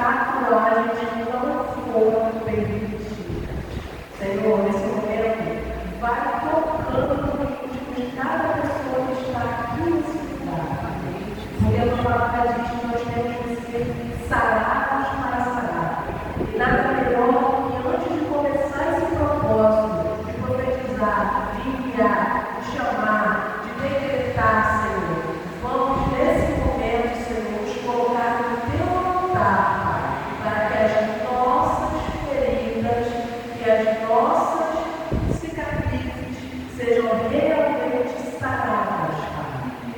tatuagens não foram permitidas. Senhor, nesse momento, vai tocando no íntimo de cada pessoa que está aqui nesse lugar. Porque a tua palavra diz que nós temos que ser sarados para sarar. E nada melhor que antes de começar esse propósito, de profetizar, de enviar, de chamar, de decretar, Senhor, vamos nesse momento, Senhor, nos colocar no teu altar, Pai, para que as nossas feridas e as nossas cicatrizes sejam realmente saradas, Pai.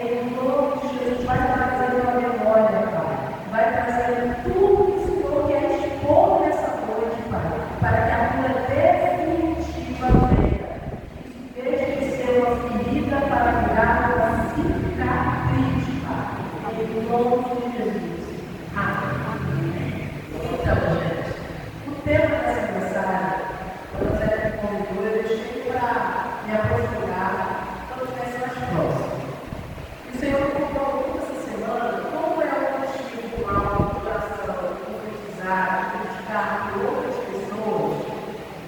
Em nome de Jesus, vai trazendo a memória, Pai. Vai trazendo tudo que o Senhor quer expor nessa noite, Pai, para que a cura definitiva venha. Isso deixe de ser uma ferida para virar uma cicatriz, Pai. Em nome de Jesus. Amém. Então, gente, o tema dessa mensagem, quando você me convidou, eu deixei para me aprofundar quando estivesse mais próximo. E o Senhor me contou muito essa semana como é o motivo do oração, profetizar, criticar por outras pessoas.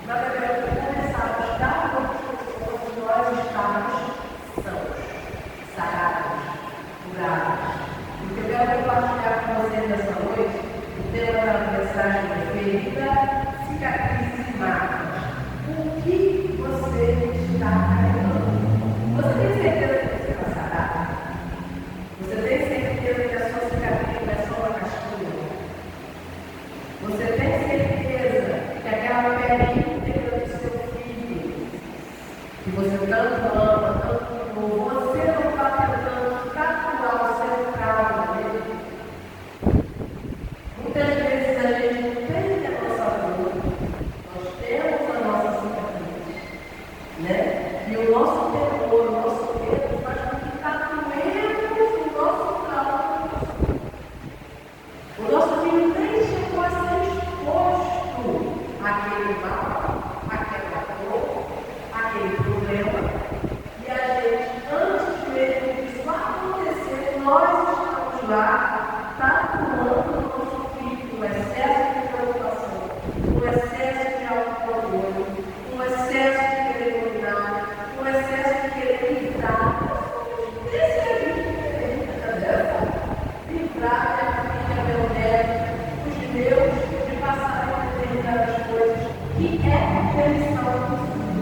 Na verdade, eu começar a buscar por outras pessoas que nós estamos sãos, sarados, curados. O que eu quero compartilhar com vocês nessa noite, o tema da mensagem é ferida, cicatrizes e marcas. O que você está carregando? Você tem certeza que você está sarado? Você tem certeza que a sua cicatriz não é só uma casquinha? Você tem certeza que aquela pele íntegra do seu filho, que você tanto ama, tanto amou, você não está tentando tatuar o seu trauma nele? Muitas vezes a gente não tem a nossa dor, nós temos a nossa cicatriz, né? E o nosso temor, o nosso medo faz com que tatuemos o nosso trauma. O nosso filho nem chegou a ser exposto àquele mal, àquela dor, àquele problema. E a gente, antes mesmo disso acontecer, nós estamos lá tatuando o nosso filho com excesso de preocupação, com excesso de autocontrole, com excesso de querer dominar, com excesso de querer livrar. Esse é a vida, livrar minha filha, meu neto, os meus, de passar por determinadas coisas que é permissão do Senhor.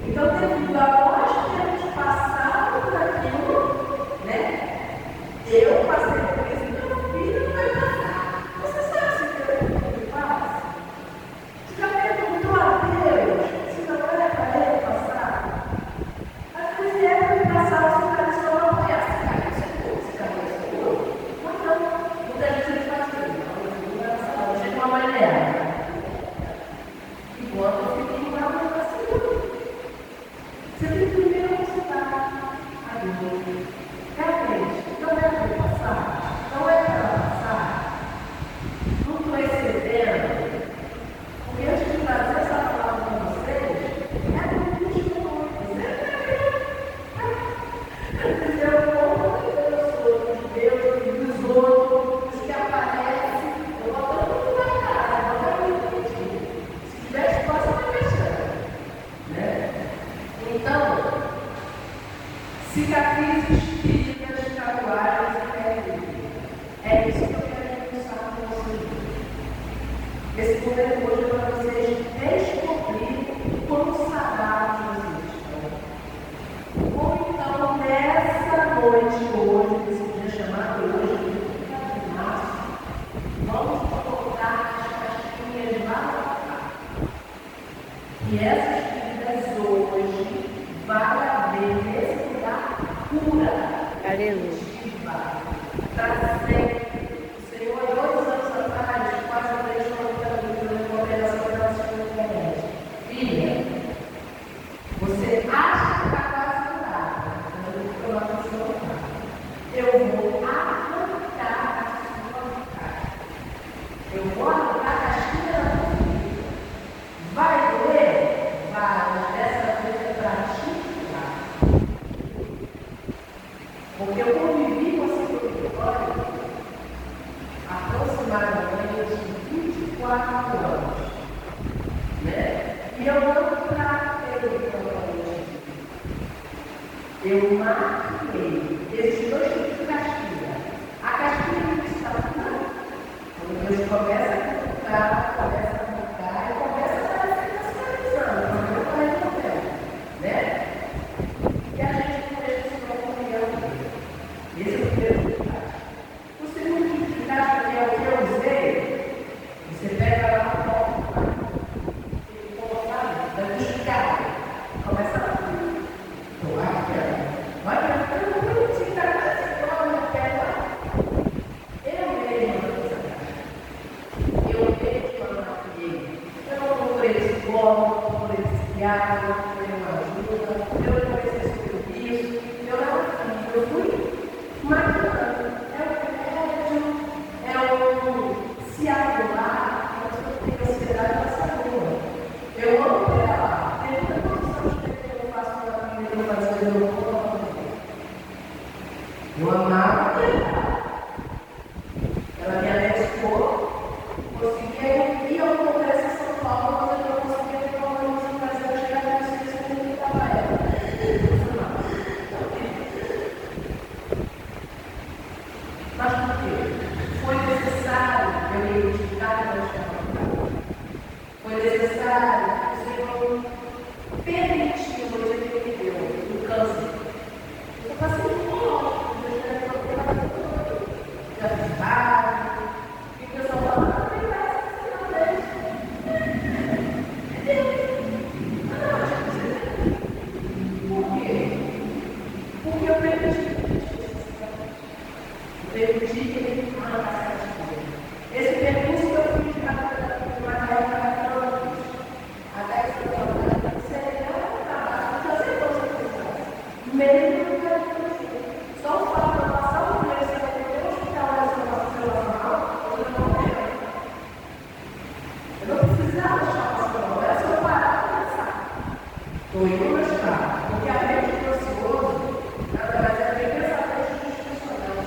Então, devido a nós termos passado por aquilo, né? Eu passei por isso, meu filho não vai passar. Você sabe se o teu filho passa? Você já perguntou a Deus se não é para ele passar? Às vezes é para ele passar, você está dizendo, não, porque essa cabeça é boa, essa cabeça é boa. Não. Muita gente ele faz isso. Não vai passar, não. Chega uma mulher. E bota o filhinho lá, mas está seguro. Você tem que primeiro consultar a Deus. Realmente, não é para ele passar? Não é para ela passar? Não estou excedendo? Porque antes de trazer essa palavra para vocês, é muito difícil. Dizer o pouco que eu sou de Deus e dos outros, os que aparecem, eu vou todo mundo na casa, eu vou me pedir. Se tiver espaço, vai fechando. Né? Então, cicatrizes, feridas, tatuagens e pele. É isso que eu quero pensar com vocês. Esse momento hoje é para vocês descobrirem quão sarados vocês estão. Ou então, nessa noite hoje, nesse dia chamado hoje, de março, vamos colocar as casquinhas lá no carro. E essas feridas hoje vai haver nesse lugar cura. Aleluia. Para sempre. O Senhor, 2 anos atrás, quase me deixou uma operação pela segunda internet. Filha, você acha que está quase curada, mas eu vou falar para você não. Eu vou arrancar a sua cara. Eu vou arrancar a casquinha da sua filha. Vai doer? Vai, mas dessa vez é para te curar. Porque eu convivi Eu maquiei. Existem dois tipos de casquinha. A casquinha que está aqui, quando Deus começa a cutucar, e começa a parecer que está se realizando, quando eu falei no papel, né? E a gente não deixa isso para comunhão. Esse é o primeiro tipo de casca. O segundo tipo de casca, que é o que eu usei, você pega lá no ponto, vai buscar, começa a eu amava ela me abençoou, conseguia ir ao Congresso de São Paulo, mas eu não conseguia ter uma música para eu chegar na justiça que eu estava ela. Mas por quê? Foi necessário eu me identificar com a chama. Foi necessário que o Senhor permitiu o que ele deu, o câncer. Eu passei por já fiz vários, e o pessoal fala, não tem mais esse não é Deus. Por quê? Porque eu permiti que ele arrancasse essa coisa. Esse percurso que eu fiz de Macaé para Campos, até que eu trabalhava, seria um trabalho, já sei quantas pessoas, mesmo que eu não só o fato de eu passar por ele, eu não precisava deixar passar, era só parar para pensar. Estou indo na estrada, porque a mente do ansioso, na verdade, é bem pensamento institucional.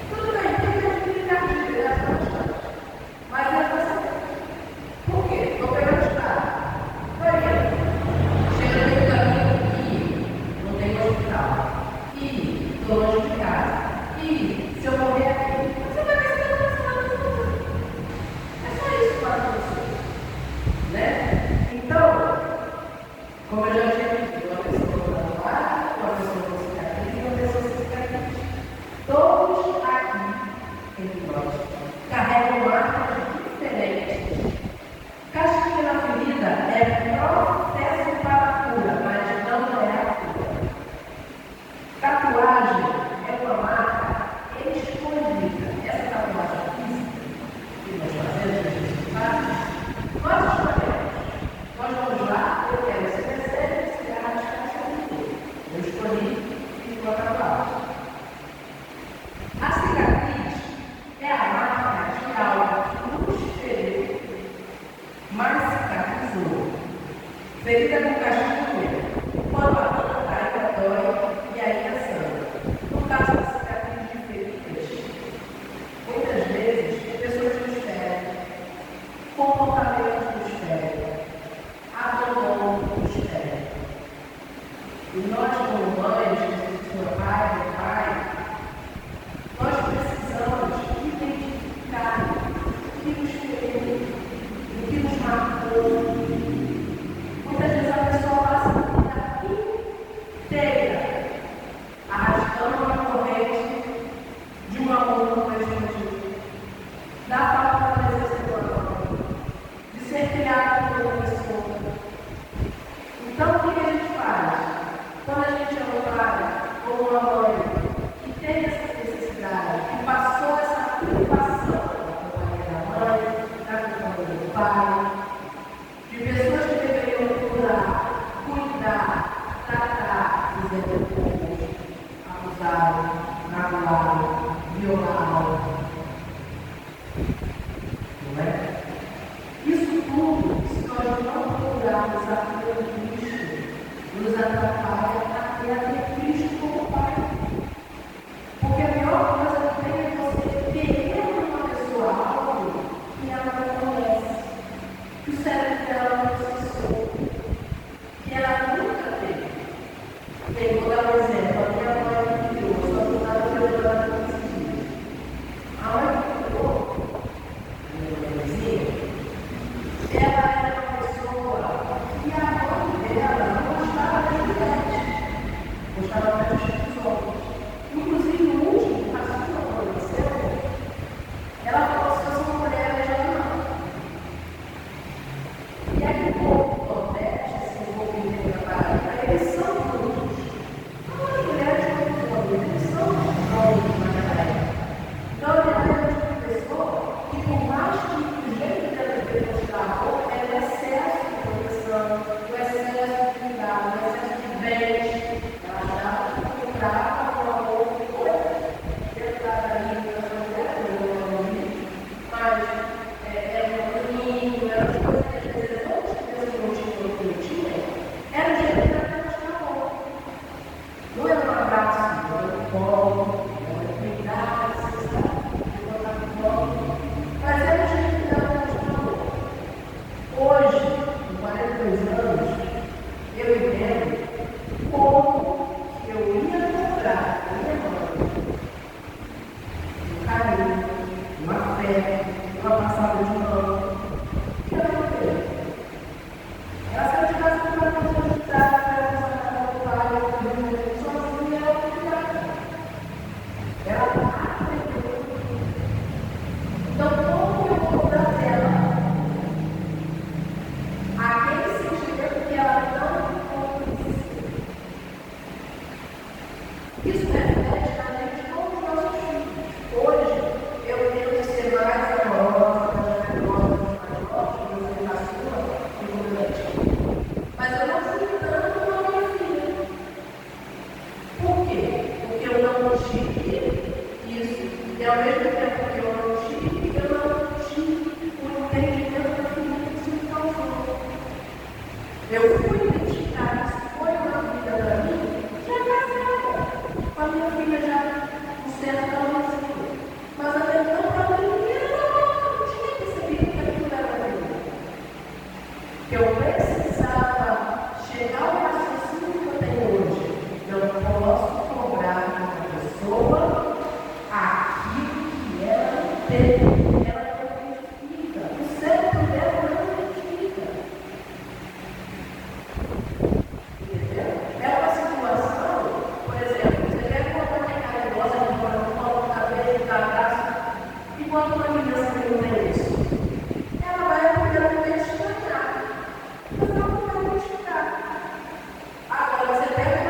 Tudo bem, tem que explicar de direto na estrada. Mas é pensamento. Por quê? Estou pegando a estrada. Chega no caminho e não tem hospital. E estou longe de casa. E se eu morrer aqui, você vai ver se eu não posso falar tudo. É só isso para você. Né? Então, como eu já tinha dito, uma pessoa graduada, uma pessoa com cicatriz e uma pessoa sem cicatriz. Todos aqui, entre nós, carregam marcas diferentes. Casquinha na ferida é processo para a cura, mas não é a cura. Tatuagem é uma marca escolhida. Essa tatuagem física que nós fazemos, nós escolhemos. Nós vamos lá, eu quero esse desejo, esse garra de caixa. Eu escolhi e fiz uma tatuagem. A cicatriz é a marca de algo nos feriu, mas cicatrizou. Ferida com caixinha, quando a planta ainda dói e ainda sangra. No caso da cicatriz de feridas, muitas vezes, pessoas nos ferem, comportamentos nos ferem, abandono nos ferem. E nós, como mães, meu pai, meu pai, nós precisamos identificar o que nos feriu, o que nos marcou. Muitas vezes a pessoa passa a vida inteira arrastando uma corrente de um amor não correspondido, da falta da presença do amor, de ser criado por uma pessoa. Então, o que a gente faz? Quando a gente é um pai ou uma mãe que tem essa necessidade, que passou essa privação da companhia da mãe, da companhia do pai, de pessoas que deveriam procurar, cuidar, tratar, dizendo coisas, abusaram, magoaram, violaram. Não é? Isso tudo, se nós não procurarmos a cura de Cristo, nos atrapalha até a ter Cristo como Pai. Porque a pior coisa que tem é você querer uma pessoa algo que ela não conhece, que o cérebro dela não processou, que ela nunca teve. ao mesmo tempo que eu não tive o entendimento da ferida que isso me causou. Eu fui identificar isso foi uma vida para mim, já casada, com a minha filha já com certa anos. Mas até então, para mim, eu não tinha percebido que aquilo era vida. Eu precisava chegar ao raciocínio que eu tenho hoje. Eu não posso cobrar de uma pessoa aquilo que ela tem. Ela não identifica. O cérebro dela não identifica. Entendeu? É uma situação, por exemplo, você quer colocar uma cara idosa de fora, uma cabeça, dar abraço, enquanto uma criança que não tem isso. Ela vai aprender a estranhar. Mas ela não vai identificar. Agora, você pega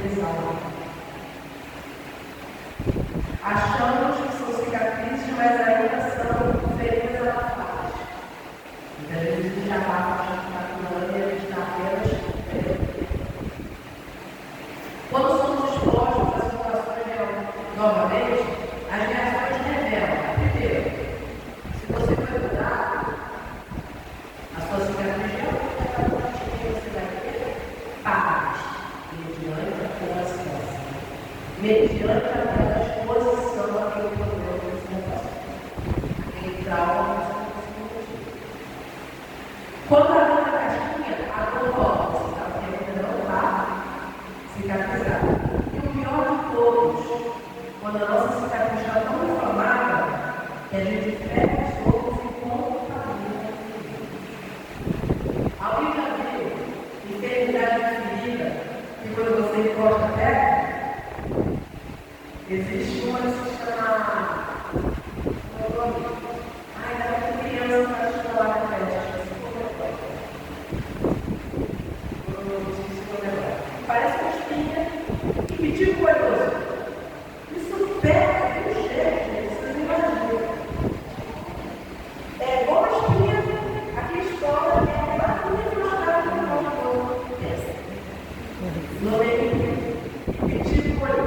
cicatrizar. Achamos que são cicatrizes, mas ainda são feridas anafases. Muitas vezes a gente abafa a gente está curando e a gente está apenas. Quando somos expostos a situações novamente, as reações revelam. Primeiro, se você foi cuidado, a sua cicatriz realmente você vai ter paz, mediante a consciência, mediante aquela exposição àquele problema que você não passou, aquele trauma que você não conseguiu resolver. Quando a dor da casquinha, a dor volta, você está querendo não está cicatrizada. E o pior de todos, quando a nossa cicatriz está tão inflamada, que a gente fecha os outros e conta a vida. Alguém já viu enfermidade de ferida que quando você encosta a terra, existe uma que se chama. Ainda com criança para estudar na festa. Parece uma espinha e pediu coisa. Isso pega de um jeito, vocês imaginam. É igual a espinha, aqui escola, é exatamente o estado que nós vamos ter. No meio pediu coisa.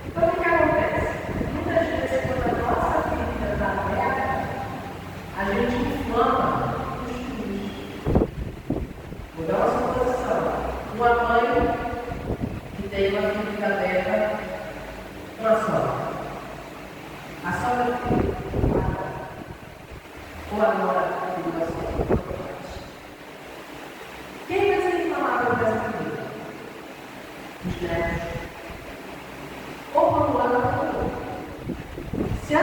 Então o que acontece? Muitas vezes, quando a nossa ferida está aberta, a gente inflama os fios. Vou dar uma suposição. Uma mãe que tem uma ferida aberta com a sogra. A sogra tem ou agora a sogra. Quem vai ser inflamado dessa ferida? Os netos. Ou quando ela falou. Se a